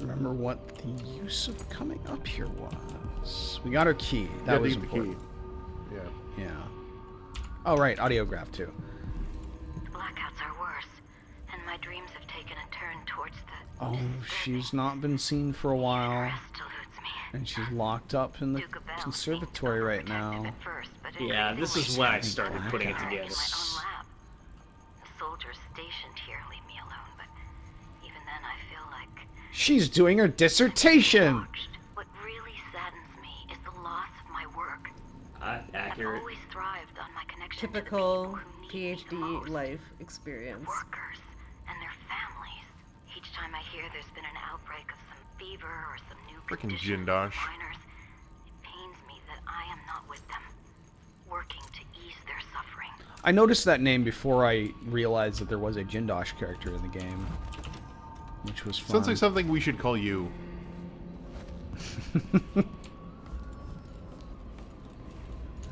remember what the use of coming up here was. We got our key. That was important. The key. Yeah. Oh, right. Audiograph, too. Blackouts are worse, and my dreams have taken a turn towards the... Oh, she's not been seen for a while. Rest eludes me. And she's locked up in the conservatory right now. Yeah, this is when I started putting it together. The soldiers stationed here leave me alone, but even then I feel like... She's doing her dissertation! What really saddens me is the loss of my work. Accurate. I've always thrived on my connection Typical to the people who need me the PhD most. life experience. Workers and their families. Each time I hear there's been an outbreak of some fever or some new Frickin' condition Jindosh. for miners, it pains me that I am not with them, working to ease their suffering. I noticed that name before I realized that there was a Jindosh character in the game, which was fun. Sounds like something we should call you.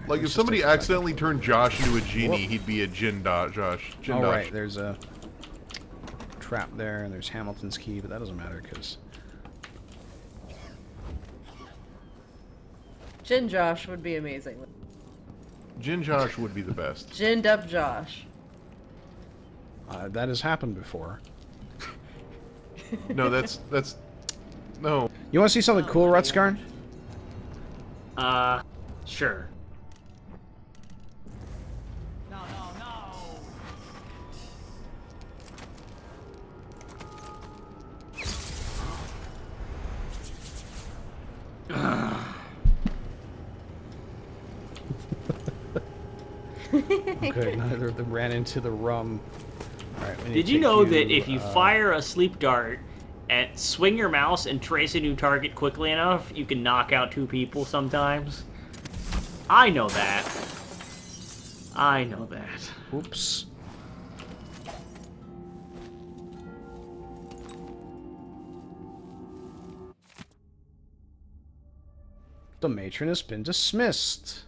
Like if somebody accidentally turned Josh into a genie, he'd be a Josh. Oh right, there's a trap there, and there's Hamilton's key, but that doesn't matter because Gin Josh would be amazing. Jin Josh would be the best. Ginned up Josh. That has happened before. No, that's no. You want to see something cool, Rutskarn? Sure. Okay, neither of them ran into the rum. Alright, Did you know that if you fire a sleep dart and swing your mouse and trace a new target quickly enough, you can knock out 2 people sometimes? I know that. I know that. Oops. The matron has been dismissed.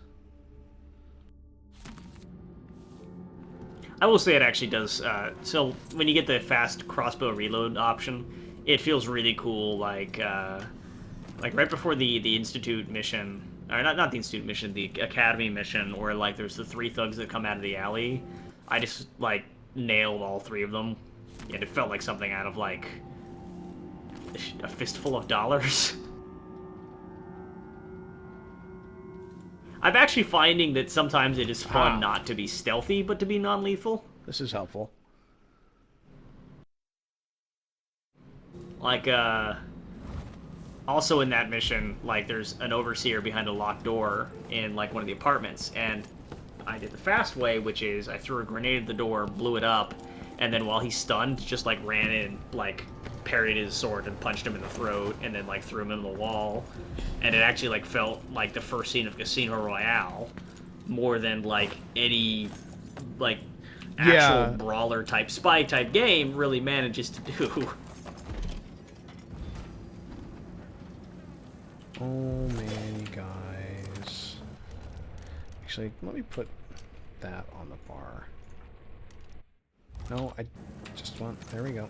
I will say it actually does, so when you get the fast crossbow reload option, it feels really cool, like right before the Institute mission, or not the Institute mission, the Academy mission, where, like, there's the 3 thugs that come out of the alley, I just, like, nailed all 3 of them, and it felt like something out of, like, a fistful of dollars. I'm actually finding that sometimes it is fun not to be stealthy, but to be non-lethal. This is helpful. Like, also in that mission, like, there's an overseer behind a locked door in, like, one of the apartments, and I did the fast way, which is I threw a grenade at the door, blew it up, and then while he's stunned, just, like, ran in, like, parried his sword and punched him in the throat, and then, like, threw him in the wall. And it actually, like, felt like the first scene of Casino Royale more than, like, any, like, actual brawler-type, spy-type game really manages to do. Oh man, you guys. Actually, let me put that on the bar. No, I just want... There we go.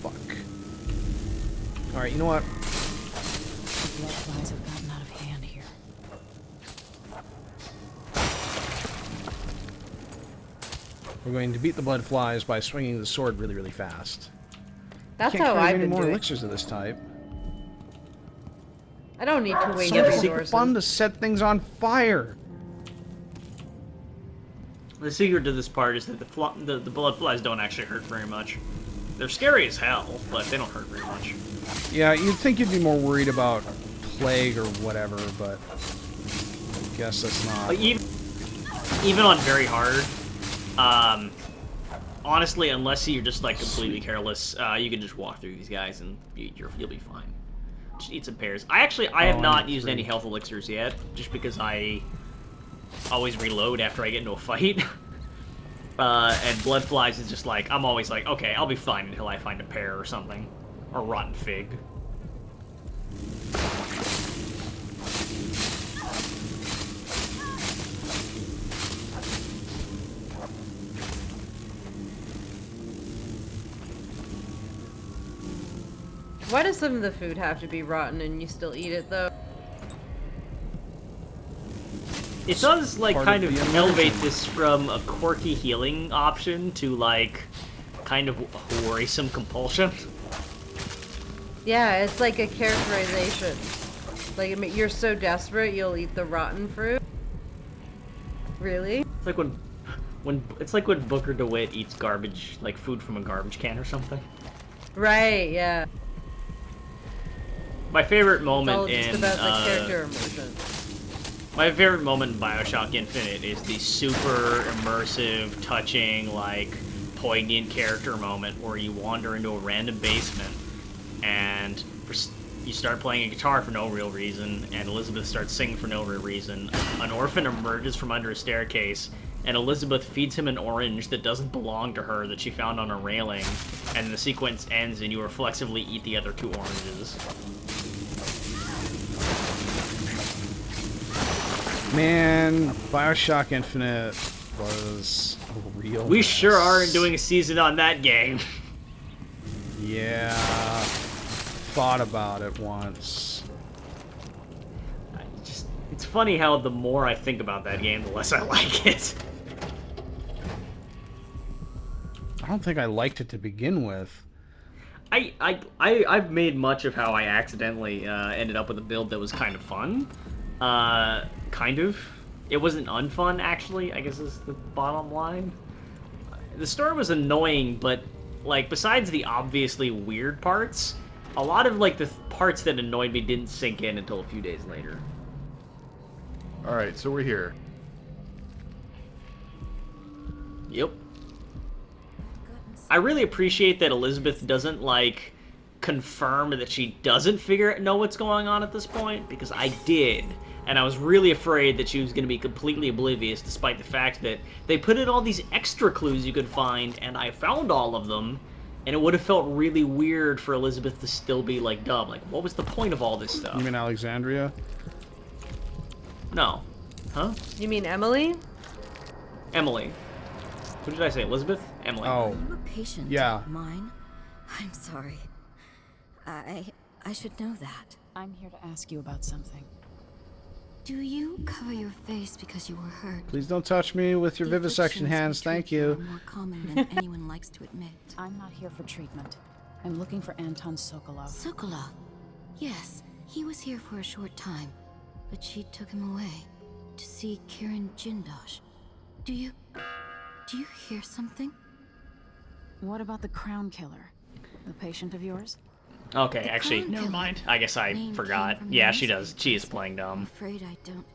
Fuck. Alright, you know what? The blood flies have gotten out of hand here. We're going to beat the blood flies by swinging the sword really, really fast. That's Can't how carry I've any been more doing. elixirs of this type. I don't need to waste So much resources. fun to set things on fire. The secret to this part is that the blood flies don't actually hurt very much. They're scary as hell, but they don't hurt very much. Yeah, you'd think you'd be more worried about plague or whatever, but I guess that's not. Like, even on very hard, honestly, unless you're just, like, completely careless, you can just walk through these guys and you'll be fine. Just eat some pears. I have not used any health elixirs yet, just because I always reload after I get into a fight. And blood flies is just like, I'm always like, okay, I'll be fine until I find a pear or something. Or rotten fig. Why does some of the food have to be rotten and you still eat it though? It does, like, part kind of of the elevate immersion. this from a quirky healing option to, like, kind of worrisome compulsion. Yeah, it's like a characterization. Like, I mean, you're so desperate, you'll eat the rotten fruit. Really? It's like when Booker DeWitt eats garbage, like food from a garbage can or something. Right, yeah. My favorite It's all moment just in about the character immersion. my favorite moment in BioShock Infinite is the super immersive, touching, like poignant character moment where you wander into a random basement and you start playing a guitar for no real reason, and Elizabeth starts singing for no real reason. An orphan emerges from under a staircase, and Elizabeth feeds him an orange that doesn't belong to her that she found on a railing, and the sequence ends and you reflexively eat the other 2 oranges. Man, BioShock Infinite was a real We sure mess. aren't doing a season on that game. Yeah, thought about it once. It's funny how the more I think about that game, the less I like it. I don't think I liked it to begin with. I've made much of how I accidentally ended up with a build that was kind of fun. Kind of. It wasn't unfun, actually, I guess is the bottom line. The story was annoying, but, like, besides the obviously weird parts, a lot of, like, the parts that annoyed me didn't sink in until a few days later. Alright, so we're here. Yep. I really appreciate that Elizabeth doesn't, like, confirm that she doesn't know what's going on at this point, because I did. And I was really afraid that she was going to be completely oblivious, despite the fact that they put in all these extra clues you could find, and I found all of them, and it would have felt really weird for Elizabeth to still be, like, dumb. Like, what was the point of all this stuff? You mean Alexandria? No. Huh? You mean Emily? Emily. Who did I say? Elizabeth? Emily. Oh, You a patient yeah. of mine? I'm sorry. I should know that. I'm here to ask you about something. Do you cover your face because you were hurt? Please don't touch me with your The vivisection afflictions hands, we treat thank here you. are more common than anyone likes to admit. I'm not here for treatment. I'm looking for Anton Sokolov. Sokolov. Yes, he was here for a short time, but she took him away to see Kirin Jindosh. Do you hear something? What about the Crown Killer? The patient of yours? Okay, The actually, Crown never Killer. mind. I guess I Name forgot. came from Yeah, the she does. newspaper. She is playing I'm dumb. afraid I don't.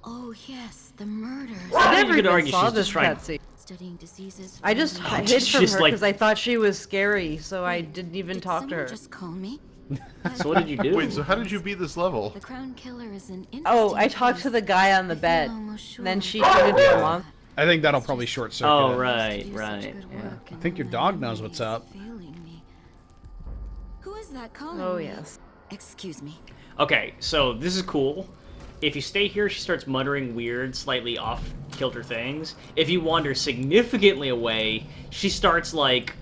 Oh yes, the murders. I I think never you could even argue saw she's this just trying- cutscene. Studying diseases. I just from hid She's from just her like- because I thought she was scary, so I didn't even Did talk to someone her. just call me? So what did you do? Wait, so how did you beat this level? The Crown Killer is an Oh, I interesting talked to case. the guy on the I feel bed. almost sure Then she we turned into can a do monk. that. I think that'll It's probably just- short circuit Oh, it. right, used to do right. such good Yeah. work, I and think your now dog my knows what's memory is up. failing me. Who is that calling Oh, me? yes. Excuse me. Okay, so this is cool. If you stay here, she starts muttering weird, slightly off-kilter things. If you wander significantly away, she starts, like,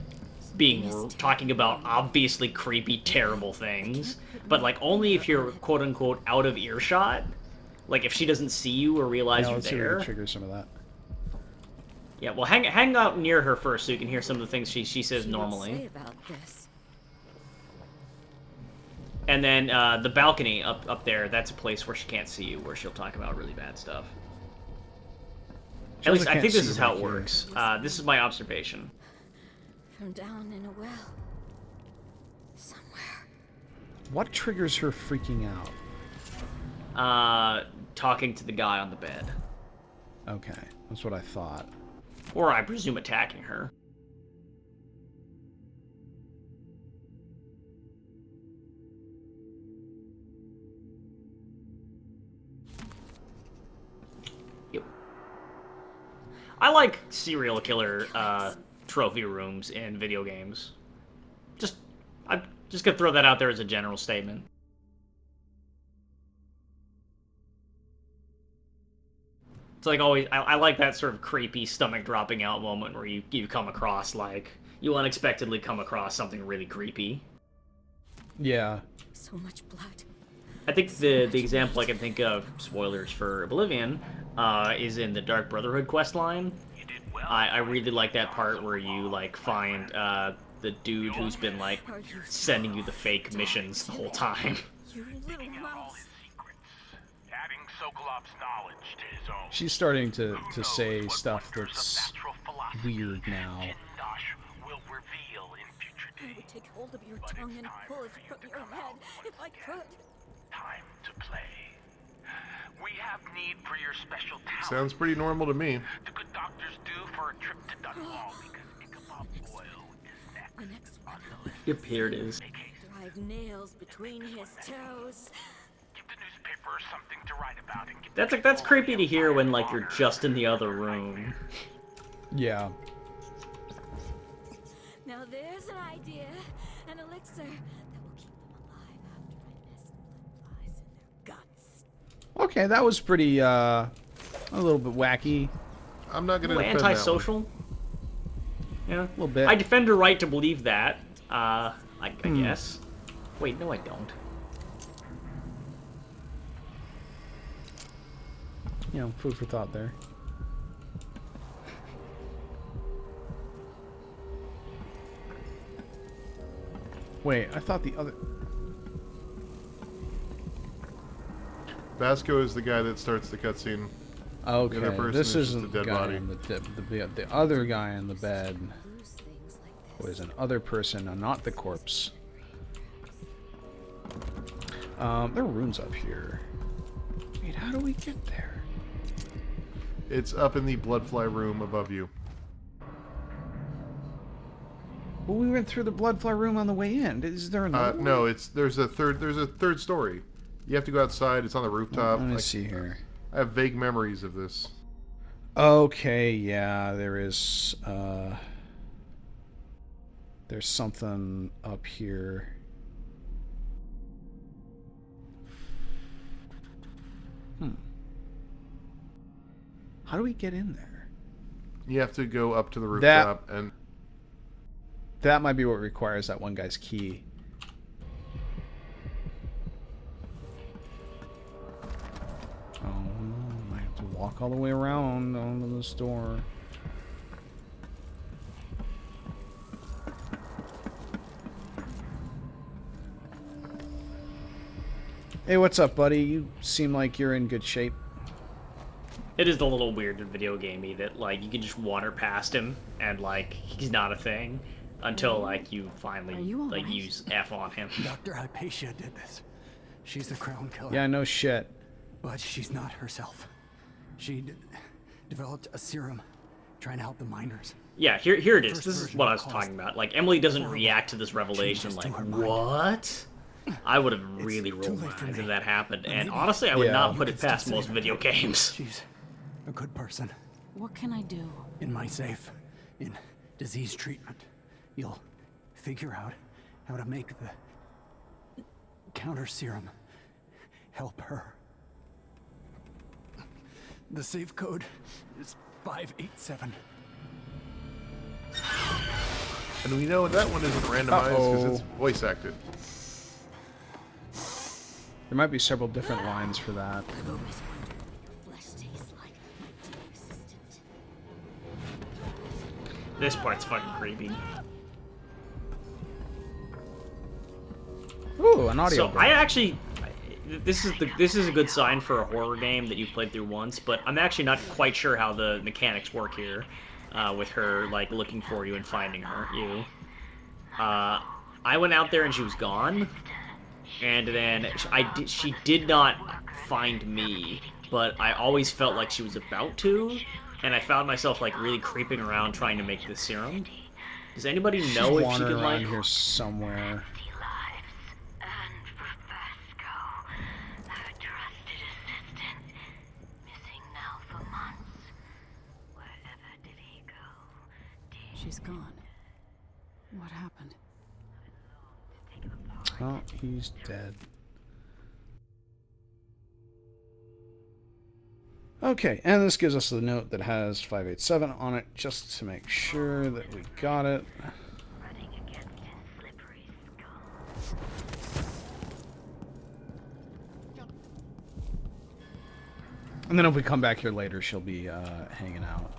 talking about obviously creepy, terrible things. But, like, only if you're, quote-unquote, out of earshot. Like, if she doesn't see you or realize Yeah, you're let's see if we there. can trigger some of that. Yeah, well, hang out near her first so you can hear some of the things she says She would say normally. about this. And then the balcony up there, that's a place where she can't see you, where she'll talk about really bad stuff. She At least also I can't think this see is how back it here. works. This is my observation. From down in a well. Somewhere. What triggers her freaking out? Talking to the guy on the bed. Okay, that's what I thought. Or I presume attacking her. Yep. I like serial killer trophy rooms in video games. I'm just gonna throw that out there as a general statement. It's like always, I like that sort of creepy stomach dropping out moment where you come across, like, you unexpectedly come across something really creepy. Yeah. So much blood. I think the example I can think of, spoilers for Oblivion, is in the Dark Brotherhood quest line. I really like that part where you like find the dude who's been like sending you the fake missions the whole time. You little mouse. Adding Sokolov's knowledge to his own. She's starting to say stuff that's weird now. Jindosh will reveal in future I days. would take hold of your tongue and pull it from your head if I could. Time to play. We have need for your special talent. Sounds pretty normal to me. The good doctors do for a trip to Dunwall because Ichabod Boyle is next. The next one. Yep, here it is. Drive nails between his toes. Give the newspaper something to write about and get That's creepy to hear when like you're just in the other room. Yeah. Now there's an idea. An elixir that will keep them alive after I nest blood flies in their guts. Okay, that was pretty, a little bit wacky. I'm not gonna A little defend that one. antisocial. Yeah, a little bit. I defend her right to believe that. I guess. Wait, no, I don't. You know, food for thought there. Wait, I thought the other... Vasco is the guy that starts the cutscene. Okay, The other person this is just isn't a dead the guy body. in the other guy in the bed Lose things like this. was an other person, and not the corpse. There are runes up here. Wait, how do we get there? It's up in the bloodfly room above you. Well, we went through the bloodfly room on the way in. Is there another one? No, there's a third story. You have to go outside. It's on the rooftop. Let me see here. I have vague memories of this. Okay, yeah, there is, there's something up here. How do we get in there? You have to go up to the rooftop and That might be what requires that one guy's key. Oh, I have to walk all the way around onto this door. Hey, what's up, buddy? You seem like you're in good shape. It is a little weird and video gamey that like you can just wander past him and like he's not a thing until like you finally Are you all like right? use F on him. Dr. Hypatia did this. She's the crown killer. Yeah, no shit. But she's not herself. She developed a serum trying to help the miners. Yeah, here it is. First This is version what I was caused talking about. Like Emily doesn't horrible react to this revelation changes to like her mind. what? I would have really too rolled my late for eyes me. if that happened, But and maybe honestly, I would Yeah. not You put can it still past most save video her. games. She's a good person. What can I do? In my safe, in disease treatment, you'll figure out how to make the counter serum help her. The safe code is 587. And we know that one isn't randomized because it's voice acted. There might be several different lines for that. I've always wondered what your flesh tastes like, my dear assistant. This part's fucking creepy. Ooh, an audio So book. I actually, this is a good sign for a horror game that you've played through once, but I'm actually not quite sure how the mechanics work here, with her like looking for you and finding you. I went out there and she was gone, and then she did not find me, but I always felt like she was about to, and I found myself like really creeping around trying to make this serum. Does anybody know She's if she wandering could around like? here somewhere. And for Vasco, our trusted assistant, missing now for months. Wherever did he go? She's gone. What happened? Oh, he's dead. Okay, and this gives us the note that has 587 on it, just to make sure that we got it. Running against his slippery skull. And then if we come back here later, she'll be hanging out.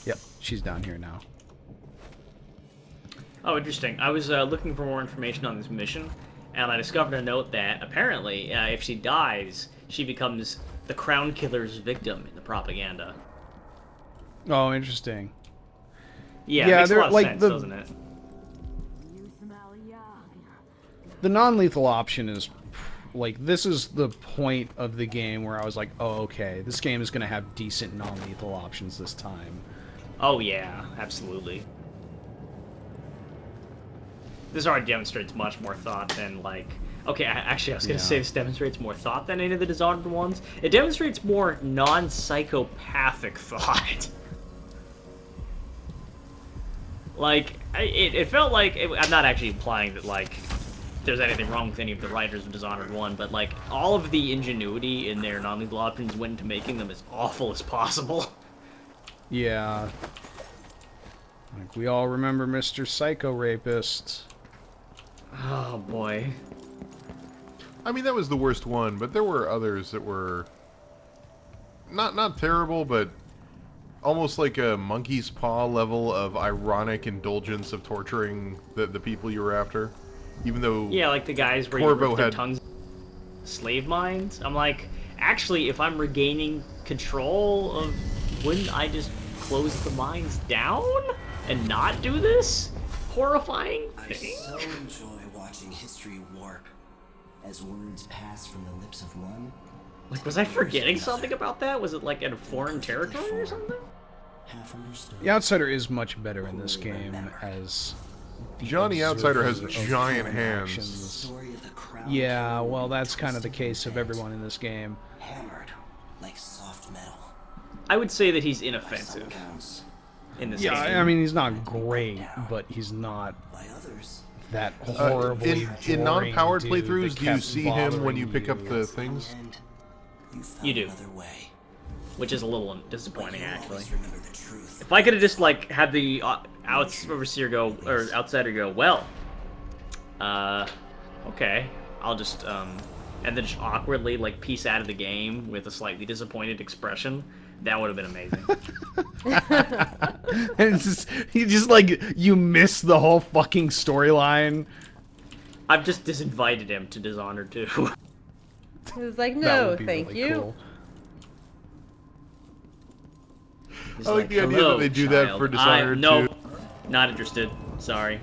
Yep, she's down here now. Oh, interesting. I was looking for more information on this mission, and I discovered a note that apparently, if she dies, she becomes the Crown Killer's victim in the propaganda. Oh, interesting. Yeah, Yeah, it makes a they're, lot of like, sense, the- doesn't it? The non-lethal option is, like, this is the point of the game where I was like, oh, okay, this game is going to have decent non-lethal options this time. Oh yeah, absolutely. This already demonstrates much more thought than, like... Okay, actually, I was going to say this demonstrates more thought than any of the Dishonored ones. It demonstrates more non-psychopathic thought. Like, it felt like... I'm not actually implying that, like, there's anything wrong with any of the writers of Dishonored 1, but, like, all of the ingenuity in their non-lethal options went into making them as awful as possible. Yeah. Like, we all remember Mr. Psycho Rapist. Oh, boy. I mean, that was the worst one, but there were others that were not terrible, but almost like a monkey's paw level of ironic indulgence of torturing the people you were after. Even though... Yeah, like the guys where Corvo you rip their had tongues slave mines. I'm like, actually, if I'm regaining control of... Wouldn't I just close the mines down and not do this horrifying thing? I so enjoy watching history warp as words pass from the lips of one. Like, was I forgetting something about that? Was it like in a foreign territory or something? The Outsider is much better in this game as... Johnny Outsider has observer of giant foreign hands. actions. Yeah, well, that's kind of the case of everyone in this game. Hammered like soft metal. I would say that he's inoffensive in this game. Yeah, I mean, he's not great, but he's not that horribly in non-powered boring dude playthroughs, that do you kept see him when you bothering pick up the things? You do. Which is a little disappointing, actually. If I could have just, like, had the Overseer go, or Outsider go, well, okay, I'll just, and then just awkwardly, like, piece out of the game with a slightly disappointed expression, that would have been amazing. And it's just, you just, like, you miss the whole fucking storyline. I've just disinvited him to Dishonored 2. He was like, That no, would be thank really you. cool. He's I like the idea that they do that for Dishonored 2. No, not interested. Sorry.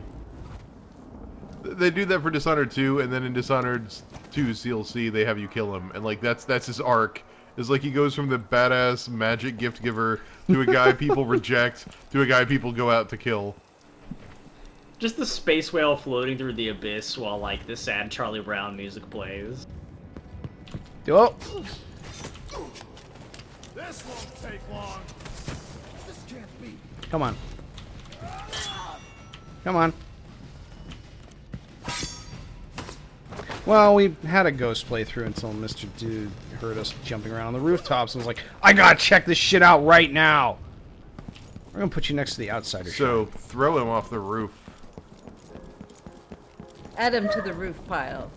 They do that for Dishonored 2, and then in Dishonored 2's DLC, they have you kill him, and like that's his arc. Is like he goes from the badass magic gift giver to a guy people reject to a guy people go out to kill. Just the space whale floating through the abyss while, like, the sad Charlie Brown music plays. Oh. This won't take long. This can't be. Come on. Come on. Well, we had a ghost playthrough until Mr. Dude heard us jumping around on the rooftops and was like, I gotta check this shit out right now! We're gonna put you next to the Outsider. So, throw him off the roof. Add him to the roof pile.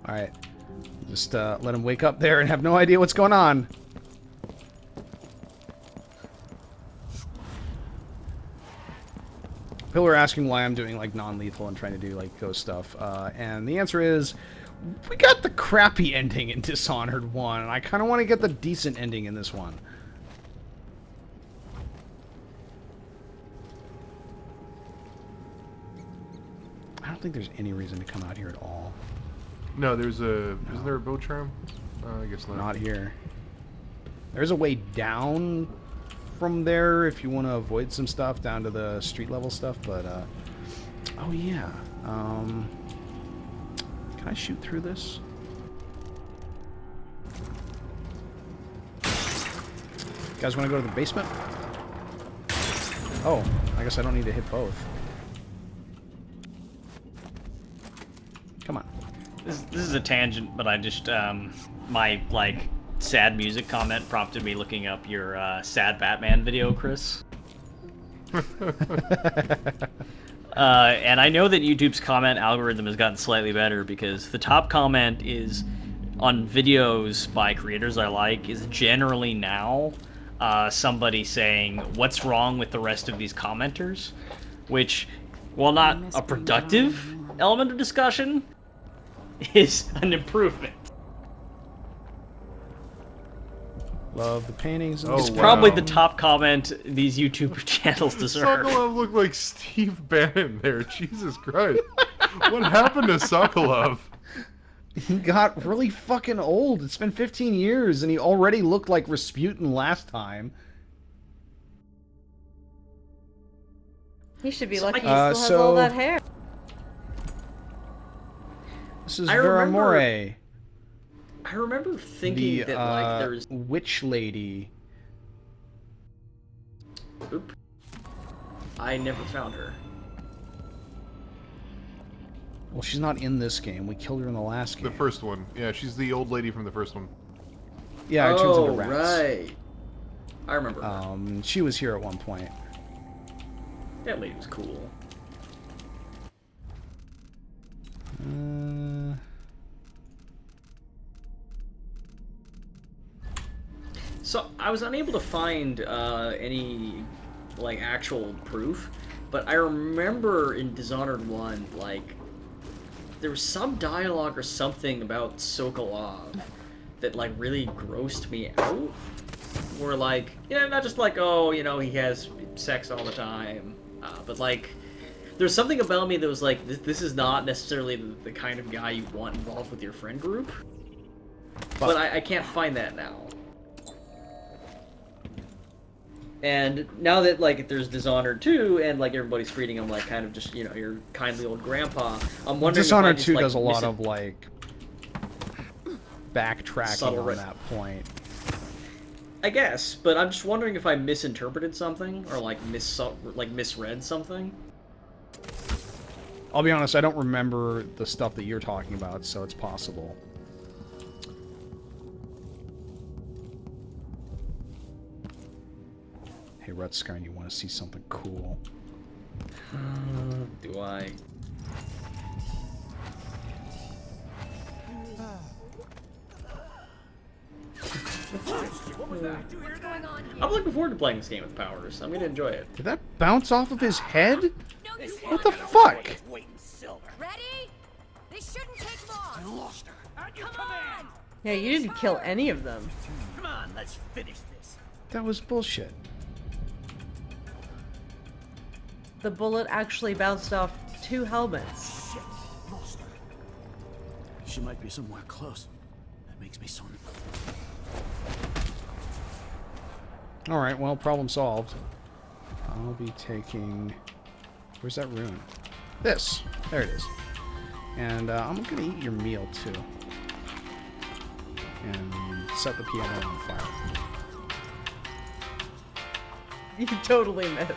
Alright. Just let him wake up there and have no idea what's going on. People are asking why I'm doing like non-lethal and trying to do like ghost stuff. And the answer is, we got the crappy ending in Dishonored 1, and I kind of want to get the decent ending in this one. I don't think there's any reason to come out here at all. No, isn't there a boat tram? I guess not. Not here. There's a way down from there if you want to avoid some stuff down to the street level stuff, but oh yeah. Can I shoot through this? You guys want to go to the basement? Oh, I guess I don't need to hit both. Come on. This is a tangent, but I just, my, like, sad music comment prompted me looking up your sad Batman video, Chris. And I know that YouTube's comment algorithm has gotten slightly better because the top comment is on videos by creators I like is generally now somebody saying, "What's wrong with the rest of these commenters?" Which, while not a productive element of discussion, is an improvement. Love the paintings. And It's probably the top comment these YouTube channels deserve. Sokolov looked like Steve Bannon there. Jesus Christ. What happened to Sokolov? He got really fucking old. It's been 15 years, and he already looked like Rasputin last time. He should be lucky he still has all that hair. This is Vera More. I remember thinking that like there's witch lady. Oop. I never found her. Well, she's not in this game. We killed her in the last game. The first one. Yeah, she's the old lady from the first one. Yeah, it turns into rats. Right. I remember her. She was here at one point. That lady was cool. So I was unable to find any like actual proof, but I remember in Dishonored 1, like there was some dialogue or something about Sokolov that like really grossed me out. Where like, you know, not just like, oh, you know, he has sex all the time, but like there's something about me that was like, this is not necessarily the kind of guy you want involved with your friend group. But I can't find that now. And now that like there's Dishonored 2 and like everybody's treating him like kind of just, you know, your kindly old grandpa, I'm wondering Dishonored if I just, 2 like, does a lot of like backtracking on that point. I guess, but I'm just wondering if I misinterpreted something or like misread something. I'll be honest, I don't remember the stuff that you're talking about, so it's possible. Hey, Red Sky, you want to see something cool? Do I? What was that? What's going on here? I'm looking forward to playing this game with Powers. I'm gonna enjoy it. Did that bounce off of his head? What the fuck? Ready? This shouldn't take long. I lost her. Come on! Yeah, you didn't kill any of them. Come on, let's finish this. That was bullshit. The bullet actually bounced off 2 helmets. Shit, lost her. She might be somewhere close. That makes me so... Alright, well, problem solved. I'll be taking... Where's that rune? This! There it is. And I'm gonna eat your meal, too. And set the piano on fire. You totally missed.